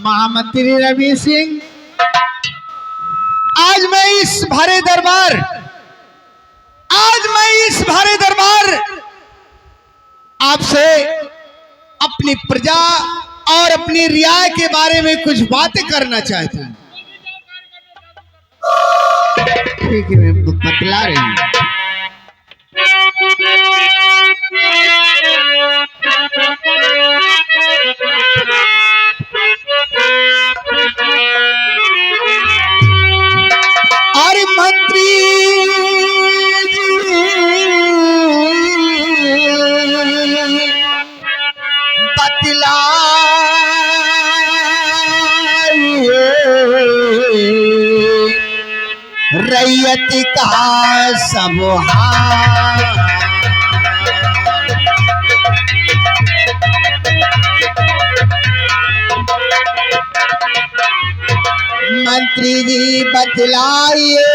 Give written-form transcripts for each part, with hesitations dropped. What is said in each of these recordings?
महामंत्री रवि सिंह, आज मैं इस भारे दरबार आपसे अपनी प्रजा और अपनी रियाय के बारे में कुछ बातें करना चाहता हूं। ठीक है, मैं बतला रही हूं। अरे मंत्री बतला रैयत का सब हाल। मंत्री जी बतलाइए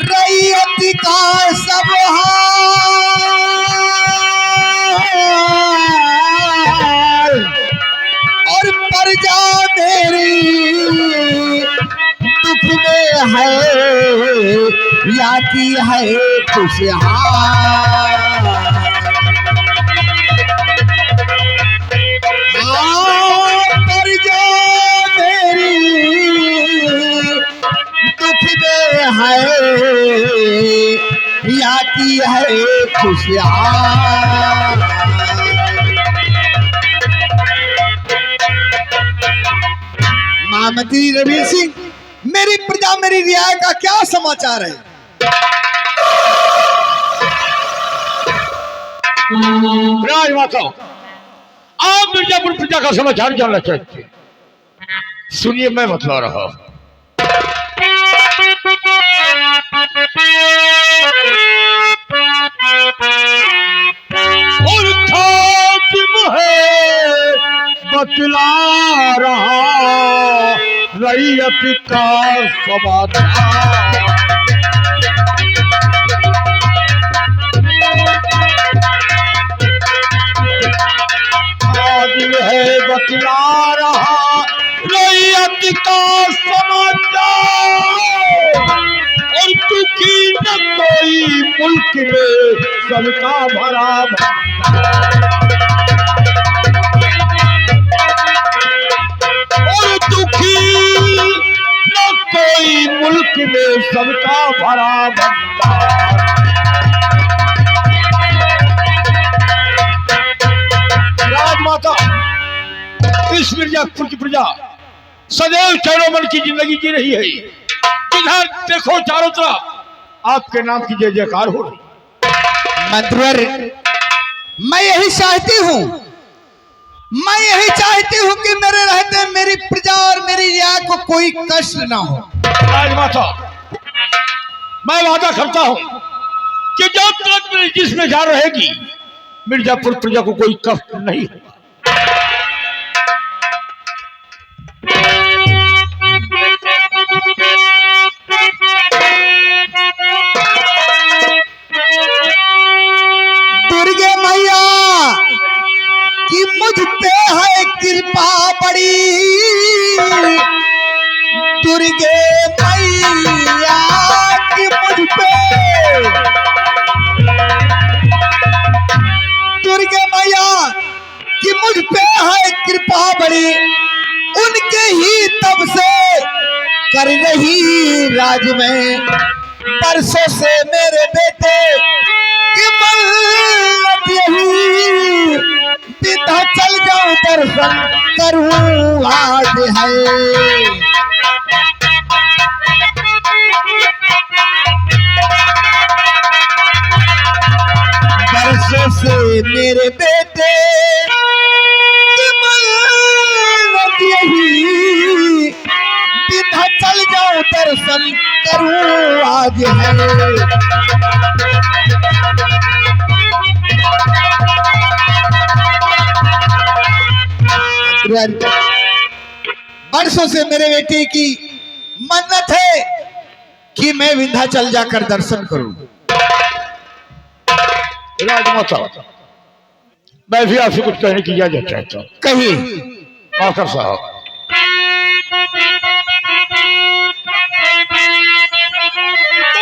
रैयत का सब हाल, और प्रजा मेरी दुख में है या की है खुशहाल। प्रजा है या की है खुशहाल। महामंत्री रवि सिंह, मेरी प्रजा मेरी रियाय का क्या समाचार है? राजमाता, आप मिर्जापुर प्रजा का समाचार जानना चाहते हैं? सुनिए, मैं बतला रहा हूं। बतला रहा रैयत का समाचार। आज है बतला रहा रैयत का समाचार, और दुखी न कोई मुल्क में सबका भरा कोई मुल्क में सबका भरा भंडार। राजमाता, इस मिर्जापुर की प्रजा सदैव चैरोमन की जिंदगी जी रही है। इधर देखो, चारों तरफ आपके नाम की जय जयकार हो रही। मंत्रवर, मैं यही चाहती हूँ कि मेरे रहते मेरी प्रजा और मेरी रियाय को कोई कष्ट ना हो। राजमाता, मैं वादा करता हूँ कि जब तक मेरी जिस्म जान रहेगी, मिर्जापुर प्रजा को कोई कष्ट नहीं होगा। दुर्गे मैया कि मुझ पे है कृपा बड़ी, दुर्गे मैया कि मुझ पे, दुर्गे मैया कि मुझ पे है कृपा बड़ी, उनके ही तब से कर रही राज में बरसों से मेरे बेटे की मन्नत यही, सीधा चल जाऊं दर्शन करूं आज है। बरसों से मेरे बेटे की मन्नत यही, सीधा चल जाऊं दर्शन करूं आज है। बरसों से मेरे बेटे की मन्नत है कि मैं विंध्याचल जाकर दर्शन करूं। राजमाता, मैं भी आपसे कुछ कहने की इजाजत चाहता हूँ। कहिए। आकर साहब,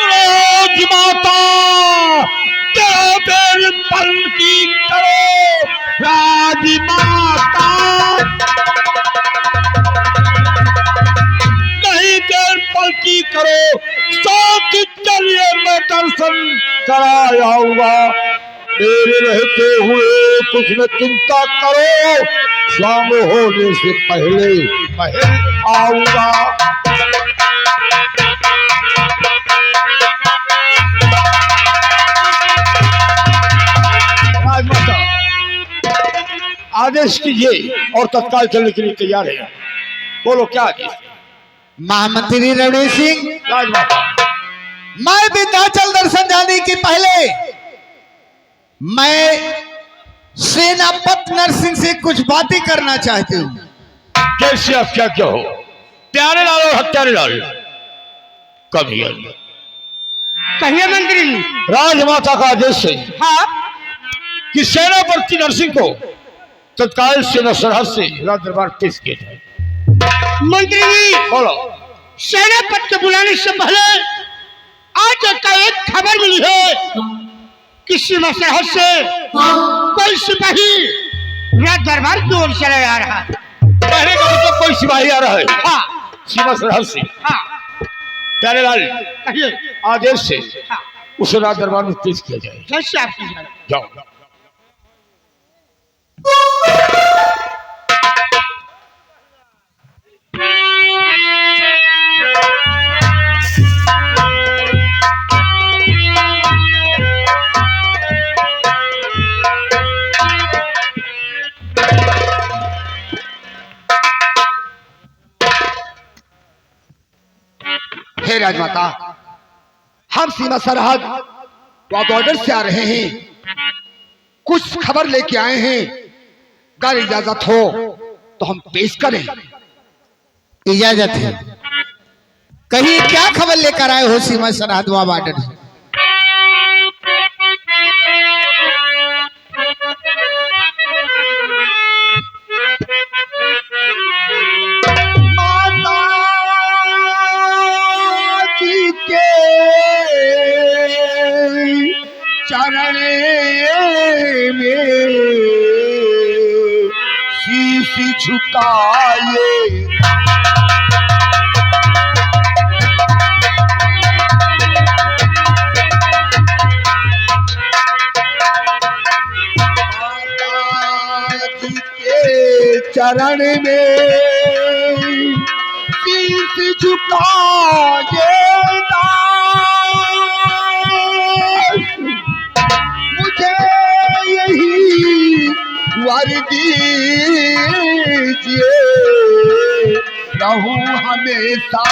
राजमाता तेरे पलकी करो, राजमाता नहीं देर पलकी करो, साथ चलिए मैं दर्शन करा आऊंगा। मेरे रहते हुए कुछ न चिंता करो, शाम होने से पहले महल आऊंगा। राजमाता, आदेश कीजिए और तत्काल चलने के लिए तैयार है। बोलो क्या आदेश? महामंत्री रणवीर सिंह, राजमाता, मैं विंध्याचल दर्शन जाने के पहले मैं सेनापति नरसिंह से कुछ बातें करना चाहती हूँ। कैसे आप क्या क्या हो? प्यारे लाल और हत्यारे लाल कभी कहिए मंत्री जी। राजमाता का आदेश है हाँ कि सेनापति नरसिंह को तत्काल सेना सरहद से राज दरबार पेश किया जाए। मंत्री जी, बोलो। सेनापति के बुलाने से पहले आज का एक खबर मिली है कि सीमा सरहद से कोई सिपाही राज दरबार की ओर चला जा रहा है। कहने का मतलब कोई सिपाही आ रहा है? हाँ सीमा सरहद से। हाँ प्यारे लाल, कहिए। आदेश से हाँ उसे राज दरबार में पेश किया जाए। जैसे आप कीजिए। जाओ। हे राजमाता, हम सीमा सरहद व बॉर्डर से आ रहे हैं, कुछ खबर लेके आए हैं। अगर इजाजत हो तो हम पेश करें। इजाजत है। कहीं क्या खबर लेकर आए हो सीमा सरहद व बॉर्डर से? चरण में शीश झुकाए, चरण में शीश झुकाए, मुझे यही वर दीजिए, रहूं हमेशा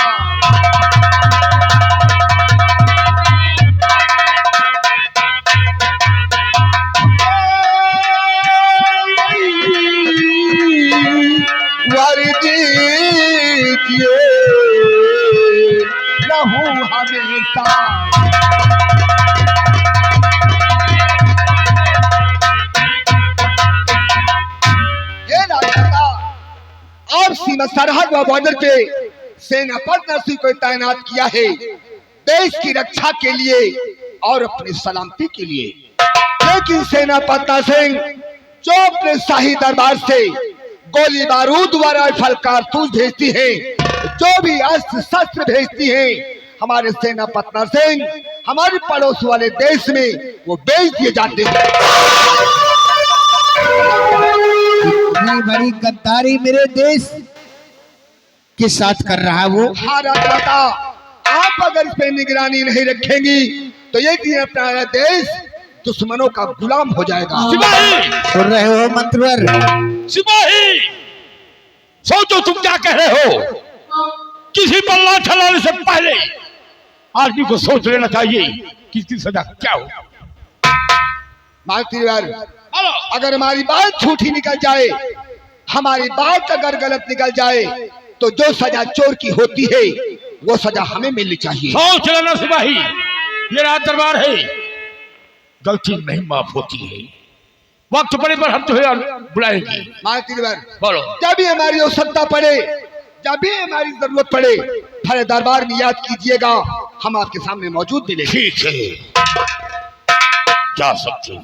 वर दीजिए, रहूं हमेशा। और सीमा सरहद व बॉर्डर पे सेनापति नरसिंह को तैनात किया है, देश की रक्षा के लिए और अपनी सलामती के लिए। लेकिन सेनापति नरसिंह जो अपने शाही दरबार से गोली बारूद व राइफल कारतूस भेजती है, जो भी अस्त्र शस्त्र भेजती है, हमारे सेनापति नरसिंह हमारे पड़ोस वाले देश में वो बेच दिए जाते हैं। इतनी बड़ी गद्दारी मेरे देश के साथ कर रहा है वो। हाँ राजमाता, आप अगर इस पे निगरानी नहीं रखेंगी तो एक दिन अपना देश दुश्मनों का गुलाम हो जाएगा। सिपाही, सुन रहे हो मंत्रवर? सिपाही, सोचो तुम क्या कह रहे हो। किसी पर लाठ चलाने से पहले आदमी को सोच लेना चाहिए कि इसकी सजा क्या हो। मालतीवर, अगर हमारी बात झूठी निकल जाए, हमारी बात अगर गलत निकल जाए तो जो सजा चोर की होती है वो सजा हमें मिलनी चाहिए। सोच लेना सिपाही, ये राज दरबार है, गलती नहीं माफ होती है। वक्त पड़े पर हम तुम्हें बुलाएंगे। मालतीवर, बोलो। जब भी हमारी आवश्यकता पड़े, जब भी हमारी जरूरत पड़े, हमारे दरबार में याद कीजिएगा, हम आपके सामने मौजूद मिलेंगे। ठीक है, जा सकते।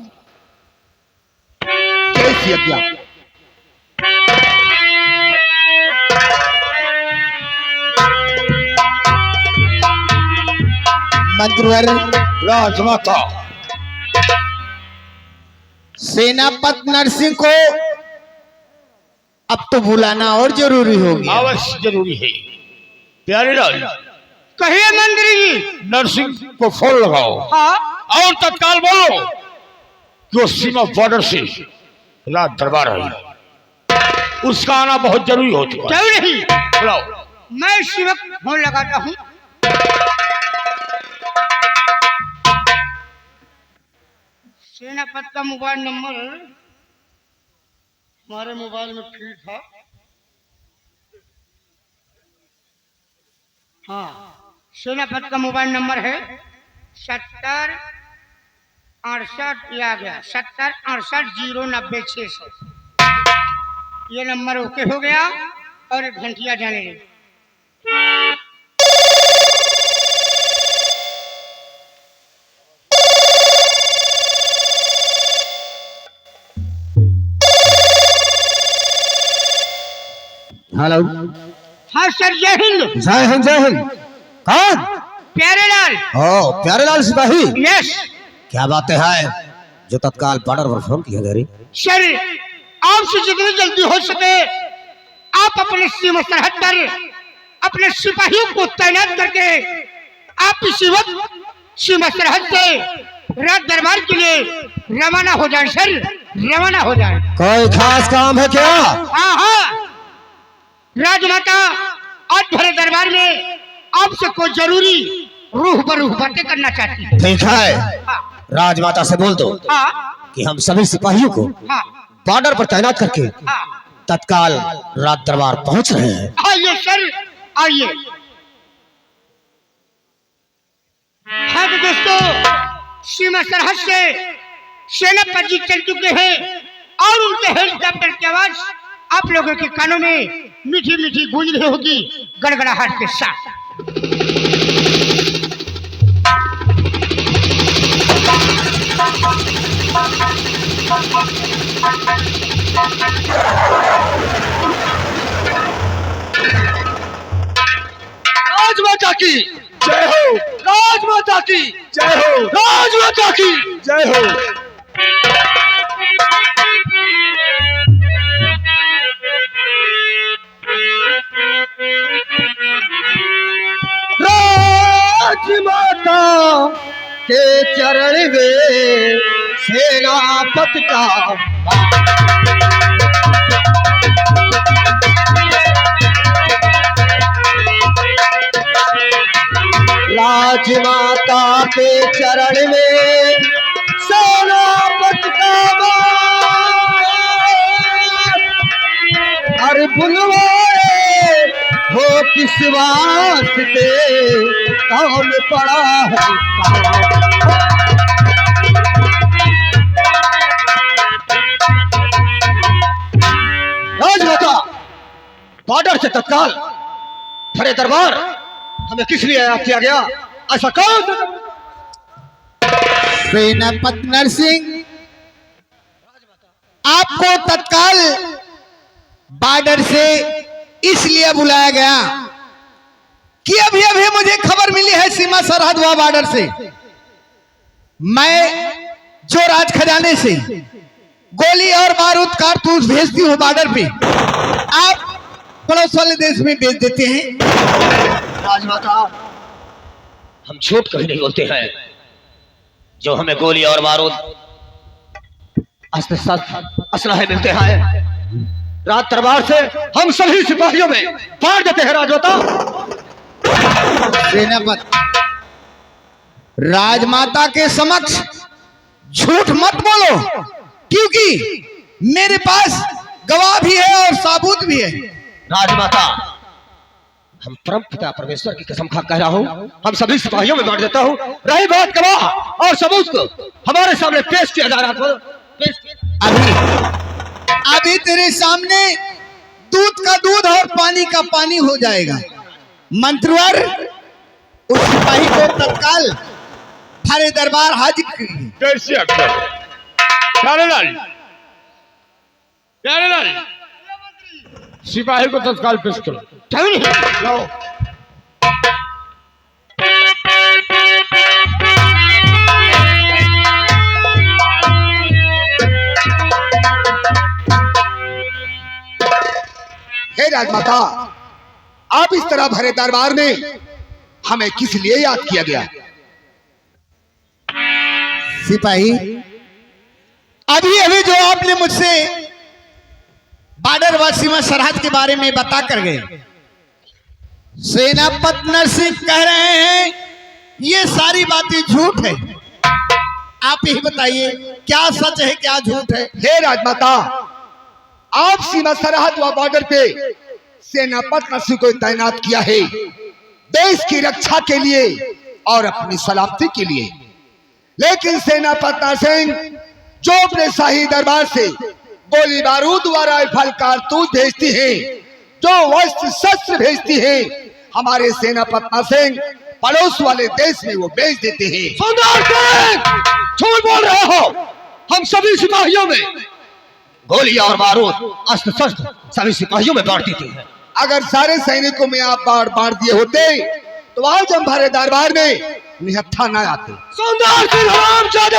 जय श्री अज्ञा। मंत्रवर, राजमाता, सेनापति नरसिंह को अब तो बुलाना और जरूरी हो गया। अवश्य जरूरी है। प्यारे लाल, कहिए मंत्री जी। नरसिंह को फोन लगाओ। हाँ और तत्काल बोलो कि वो सीमा बॉर्डर से राज दरबार है, उसका आना बहुत जरूरी हो चुका है। क्यों नहीं, बुलाओ। मैं इसी वक्त फोन लगाता हूँ। सेनापति का मोबाइल नंबर हमारे मोबाइल में फीड था। हाँ, सेनापति का मोबाइल नंबर है 70 68, ये आ गया 70 68 090 600। ये नंबर ओके हो गया और एक घंटिया जाने लगी। हेलो। हाँ सर, जय हिंद। जय हिंद, जय हिंद। कौन? प्यारे लाल। ओ प्यारेलाल सिपाही, यस क्या बातें हैं जो तत्काल बॉर्डर पर फोन किया गया? सर, आपसे जितनी जल्दी हो सके आप अपने सीमा सरहद पर अपने सिपाहियों को तैनात करके आप इसी वक्त सीमा सरहद से राज दरबार के लिए रवाना हो जाए। सर, रवाना हो जाए। कोई खास काम है क्या? हाँ हाँ, राजमाता आज भरे दरबार में आपसे कोई जरूरी रूह बरूह बातें करना चाहती है। ठीक है, हाँ राजमाता से बोल दो हाँ कि हम सभी सिपाहियों को हाँ बॉर्डर पर तैनात करके हाँ। तत्काल राज दरबार पहुंच रहे हैं। आइए सर, आइए। हाँ तो दोस्तों, सीमा सरहद से सेनापति जी चल चुके हैं और उनके हेलीकॉप्टर की आवाज आप लोगों के कानों में मीठी मीठी गूंज रही होगी गड़गड़ाहट के साथ। राजमाता की जय हो, राजमाता की जय हो, राजमाता की जय हो। राजमाता के चरण में सेनापति का राजमाता के चरण में सेनापति का अरे बुलवाए हो किस वास्ते काम पड़ा है। राजमाता, बॉर्डर से तत्काल भरे दरबार हमें किस लिए याद किया गया? ऐसा कौन? सेनापति नरसिंह, आपको तत्काल बॉर्डर से इसलिए बुलाया गया कि अभी अभी मुझे खबर मिली है सीमा सरहद व बॉर्डर से, मैं जो राज खजाने से गोली और बारूद कारतूस भेजती हूँ बॉर्डर पे, आप पड़ोस वाले देश में भेज देते हैं। राजमाता, हम झूठ कभी नहीं बोलते हैं। जो हमें गोली और बारूद अस्त्र शस्त्र असलहे मिलते हैं, रात दरबार से हम सभी सिपाहियों में बांट देते हैं। राजमाता, सेनापति, राजमाता के समक्ष झूठ मत बोलो, क्योंकि मेरे पास गवाह भी है और सबूत भी है। राजमाता, हम परम पिता परमेश्वर की कसम खा कह रहा हूँ, हम सभी सिपाहियों में बांट देता हूँ। रही बात गवाह और सबूत को हमारे सामने पेश किया जा रहा था। अभी तेरे सामने दूध का दूध और पानी का पानी हो जाएगा। मंत्रवर, उस सिपाही को तत्काल थाने दरबार हाजिर कीजिए। कैसे अक्सर प्यारेलाल, प्यारेलाल, सिपाही को तत्काल पेश करो। लाओ। हे राजमाता, आप इस तरह भरे दरबार में हमें किस लिए याद किया गया? सिपाही, अभी अभी जो आपने मुझसे बॉर्डर व सीमा सरहद के बारे में बता कर गए, सेनापति नरसिंह कह रहे हैं ये सारी बातें झूठ है। आप ही बताइए, क्या सच है क्या झूठ है? हे राजमाता, आप सीमा सरहद व बॉर्डर पे सेनापति नरसिंह को तैनात किया है देश की रक्षा के लिए और अपनी सलामती के लिए, लेकिन सेनापति नरसिंह जो अपने शाही दरबार से गोली बारूद व राइफल कारतूस भेजती है, जो वस्त्र शस्त्र भेजती है, हमारे सेनापति नरसिंह पड़ोस वाले देश में वो भेज देते हैं। सुंदर सिंह, झूठ बोल रहे हो। हम सभी सिपाहियों में गोली और बारूद अस्त्र शस्त्र सभी सिपाहियों में बांट देते हैं। अगर सारे सैनिकों में आप बांट दिए होते तो आज हम भरे दरबार में निहत्था न आते। सुंदर सिंह, हरामजादे,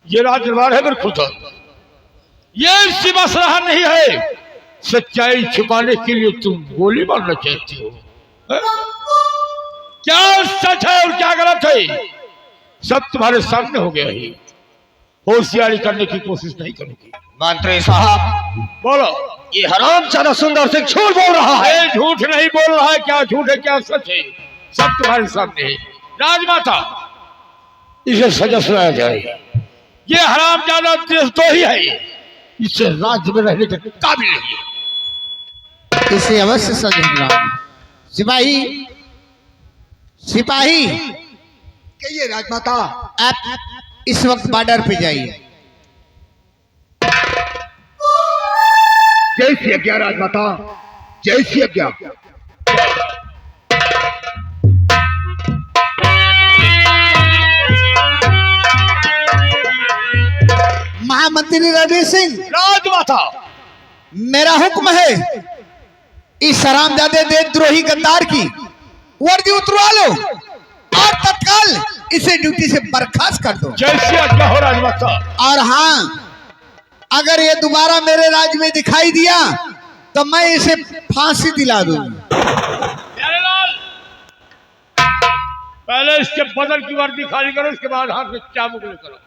ये राज दरबार है मेरे खुद, ये सीमा सरहद नहीं है। सच्चाई छुपाने के लिए तुम गोली मारना चाहती हो, है? क्या सच है और क्या गलत है, सब तुम्हारे सामने हो गया है। होशियारी करने की कोशिश नहीं करोगी। मंत्री साहब, बोलो। ये हरामजादा सुंदर सिंह झूठ बोल रहा है। ये झूठ नहीं बोल रहा है, क्या झूठ है क्या सच है, सब तुम्हारे सामने है। राजमाता, इसे सजा सुनाया जाए। ये हरामजादा देशद्रोही है, इसे राज्य में रहने के काबिल नहीं है। इसे अवश्य सजा दिलाओ। सिपाही, सिपाही, कहिए राजमाता। आप इस वक्त बॉर्डर पे जाइए। जैसी आज्ञा राजमाता, जैसी आज्ञा। महामंत्री रणवीर सिंह, राजमाता, मेरा हुक्म है, इस हरामजादे देशद्रोही गद्दार की वर्दी उतरवा लो और तत्काल इसे ड्यूटी से बर्खास्त कर दो। जैसी आज्ञा हो राजमाता। और हाँ, अगर ये दोबारा मेरे राज्य में दिखाई दिया तो मैं इसे फांसी दिला दूंगा। प्यारेलाल, पहले इसके बदन की वर्दी खाली करो, इसके बाद हाथ में चाबुक करो।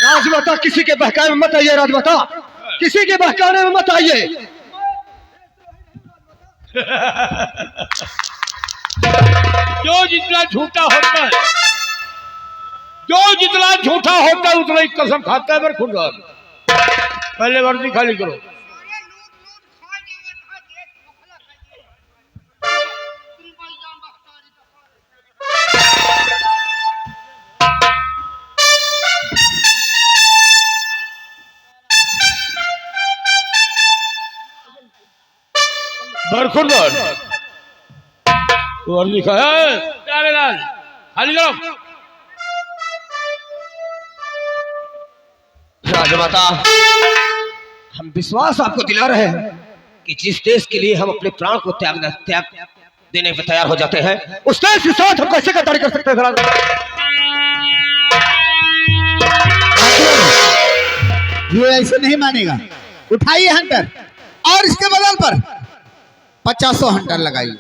राजमाता, किसी के बहकाने में मत आइए। राजमाता, किसी के बहकाने में मत आइए। जो जितना झूठा होता है, जो जितना झूठा होता है उतना ही कसम खाता है मेरे खुदा। पहले वर्दी खाली करो। बरखुरदार, और लिखा है प्यारे लाल खाली करो। राजमाता, हम विश्वास आपको दिला रहे हैं कि जिस देश के लिए हम अपने प्राण को त्याग देने पर तैयार हो जाते हैं, उस देश के साथ हम कैसे गद्दारी कर सकते हैं? ये ऐसे नहीं मानेगा। उठाइए हंटर और इसके बदल पर 50 हंटर लगाइए।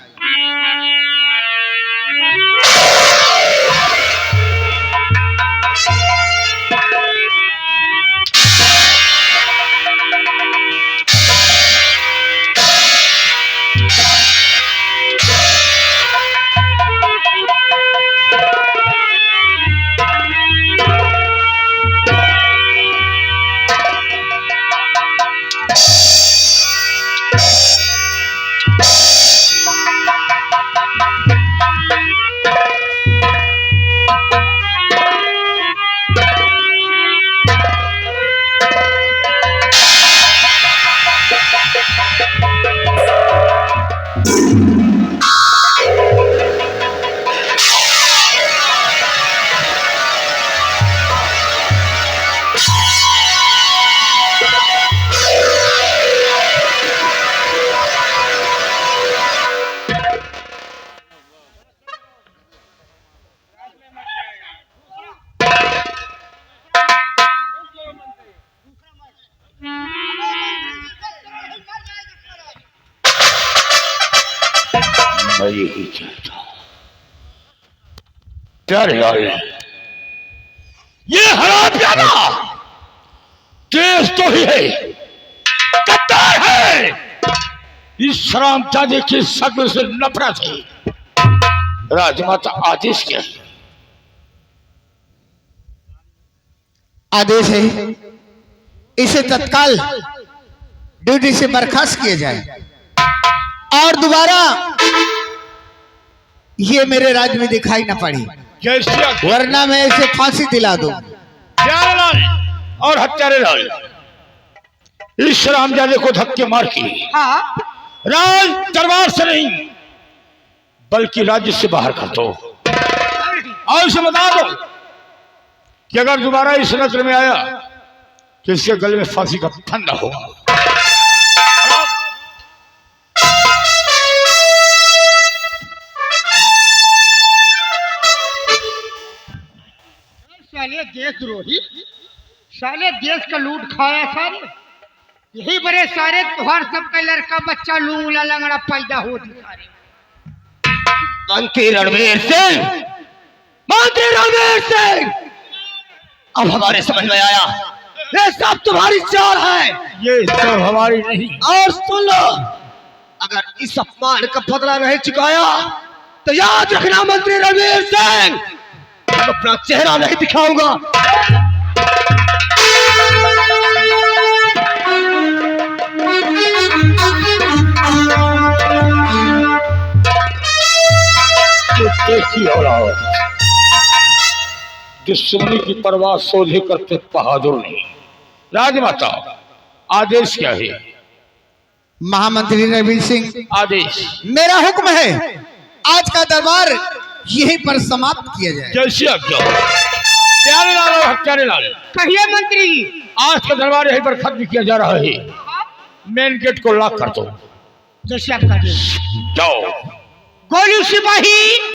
मैं यही चाहता हूं प्यारे लाल, ये हरामजादा देश तो ही है, गद्दार है। इस हरामजादे की शक्ल से नफरत है। राजमाता आदेश क्या है? आदेश है इसे तत्काल ड्यूटी से बर्खास्त किया जाए और दोबारा ये मेरे राज्य में दिखाई न पड़ी, वरना मैं इसे फांसी दिला दूं। प्यारे लाल और हत्यारे लाल, इस हरामजादे को धक्के मार के राज दरबार से नहीं बल्कि राज्य से बाहर कर दो और इसे बता दो कि अगर दोबारा इस नजर में आया तो इसके गले में फांसी का फंदा होगा। साले देशद्रोही, साले देश का लूट खाया सारे, यही बड़े सारे तुहार सबका लड़का बच्चा लूंगला लंगड़ा पैदा हो सारे। मंत्री रणवीर सिंह, मंत्री रणवीर सिंह, अब हमारे समझ में आया ये सब तुम्हारी चाल है। ये सब हमारी नहीं। और सुन लो, अगर इस अपमान का बदला नहीं चुकाया तो याद रखना मंत्री रणवीर सिंह, मैं अपना चेहरा नहीं दिखाऊंगा। देखी औलाद, दुश्मनी की परवाह सोझे करते बहादुर नहीं। राजमाता आदेश क्या है? महामंत्री रणवीर सिंह, आदेश मेरा हुक्म है आज का दरबार यहीं पर समाप्त किया जाए। जैसे आज्ञा। प्यारे लाल और हत्यारे लाल, कहिए मंत्री। आज का दरबार यहीं पर खत्म किया जा रहा है। मेन गेट को लॉक कर दो। जैसे आपका जाओ। गोली सिपाही।